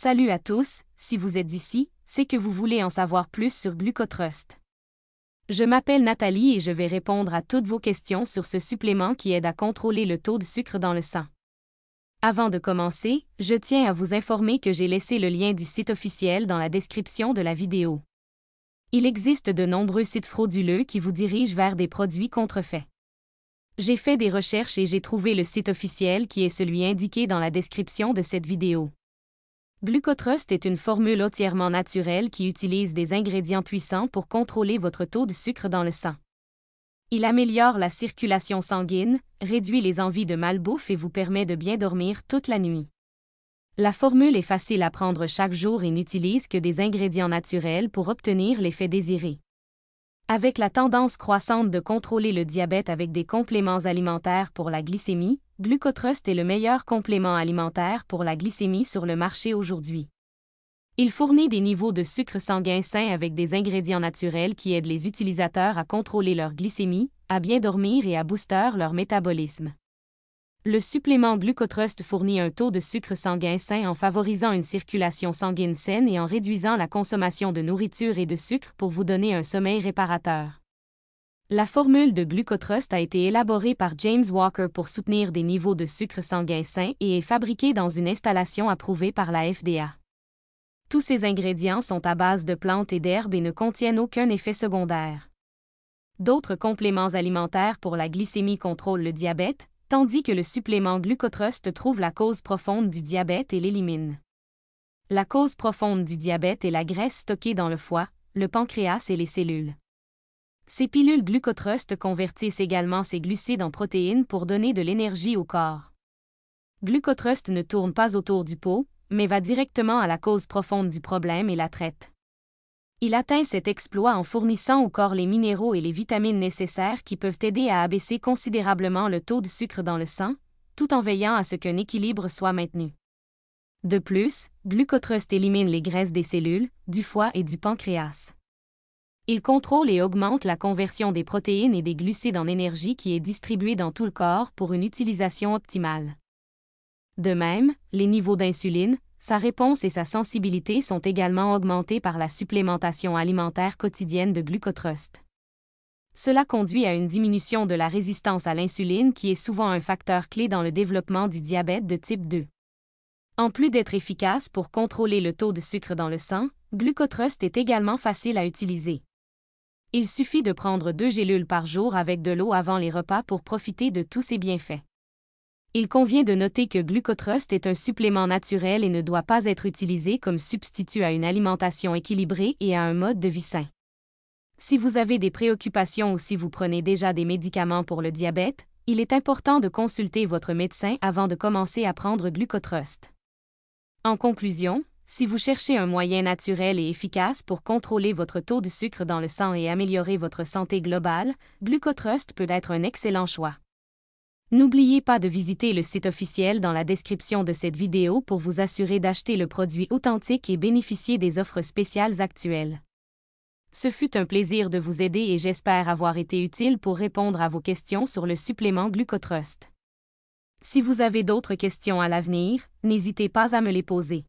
Salut à tous, si vous êtes ici, c'est que vous voulez en savoir plus sur Glucotrust. Je m'appelle Nathalie et je vais répondre à toutes vos questions sur ce supplément qui aide à contrôler le taux de sucre dans le sang. Avant de commencer, je tiens à vous informer que j'ai laissé le lien du site officiel dans la description de la vidéo. Il existe de nombreux sites frauduleux qui vous dirigent vers des produits contrefaits. J'ai fait des recherches et j'ai trouvé le site officiel qui est celui indiqué dans la description de cette vidéo. Glucotrust est une formule entièrement naturelle qui utilise des ingrédients puissants pour contrôler votre taux de sucre dans le sang. Il améliore la circulation sanguine, réduit les envies de malbouffe et vous permet de bien dormir toute la nuit. La formule est facile à prendre chaque jour et n'utilise que des ingrédients naturels pour obtenir l'effet désiré. Avec la tendance croissante de contrôler le diabète avec des compléments alimentaires pour la glycémie, Glucotrust est le meilleur complément alimentaire pour la glycémie sur le marché aujourd'hui. Il fournit des niveaux de sucre sanguin sains avec des ingrédients naturels qui aident les utilisateurs à contrôler leur glycémie, à bien dormir et à booster leur métabolisme. Le supplément Glucotrust fournit un taux de sucre sanguin sain en favorisant une circulation sanguine saine et en réduisant la consommation de nourriture et de sucre pour vous donner un sommeil réparateur. La formule de Glucotrust a été élaborée par James Walker pour soutenir des niveaux de sucre sanguin sains et est fabriquée dans une installation approuvée par la FDA. Tous ces ingrédients sont à base de plantes et d'herbes et ne contiennent aucun effet secondaire. D'autres compléments alimentaires pour la glycémie contrôlent le diabète, tandis que le supplément Glucotrust trouve la cause profonde du diabète et l'élimine. La cause profonde du diabète est la graisse stockée dans le foie, le pancréas et les cellules. Ces pilules Glucotrust convertissent également ces glucides en protéines pour donner de l'énergie au corps. Glucotrust ne tourne pas autour du pot, mais va directement à la cause profonde du problème et la traite. Il atteint cet exploit en fournissant au corps les minéraux et les vitamines nécessaires qui peuvent aider à abaisser considérablement le taux de sucre dans le sang, tout en veillant à ce qu'un équilibre soit maintenu. De plus, Glucotrust élimine les graisses des cellules, du foie et du pancréas. Il contrôle et augmente la conversion des protéines et des glucides en énergie qui est distribuée dans tout le corps pour une utilisation optimale. De même, les niveaux d'insuline, sa réponse et sa sensibilité sont également augmentés par la supplémentation alimentaire quotidienne de Glucotrust. Cela conduit à une diminution de la résistance à l'insuline qui est souvent un facteur clé dans le développement du diabète de type 2. En plus d'être efficace pour contrôler le taux de sucre dans le sang, Glucotrust est également facile à utiliser. Il suffit de prendre 2 gélules par jour avec de l'eau avant les repas pour profiter de tous ses bienfaits. Il convient de noter que Glucotrust est un supplément naturel et ne doit pas être utilisé comme substitut à une alimentation équilibrée et à un mode de vie sain. Si vous avez des préoccupations ou si vous prenez déjà des médicaments pour le diabète, il est important de consulter votre médecin avant de commencer à prendre Glucotrust. En conclusion, si vous cherchez un moyen naturel et efficace pour contrôler votre taux de sucre dans le sang et améliorer votre santé globale, Glucotrust peut être un excellent choix. N'oubliez pas de visiter le site officiel dans la description de cette vidéo pour vous assurer d'acheter le produit authentique et bénéficier des offres spéciales actuelles. Ce fut un plaisir de vous aider et j'espère avoir été utile pour répondre à vos questions sur le supplément Glucotrust. Si vous avez d'autres questions à l'avenir, n'hésitez pas à me les poser.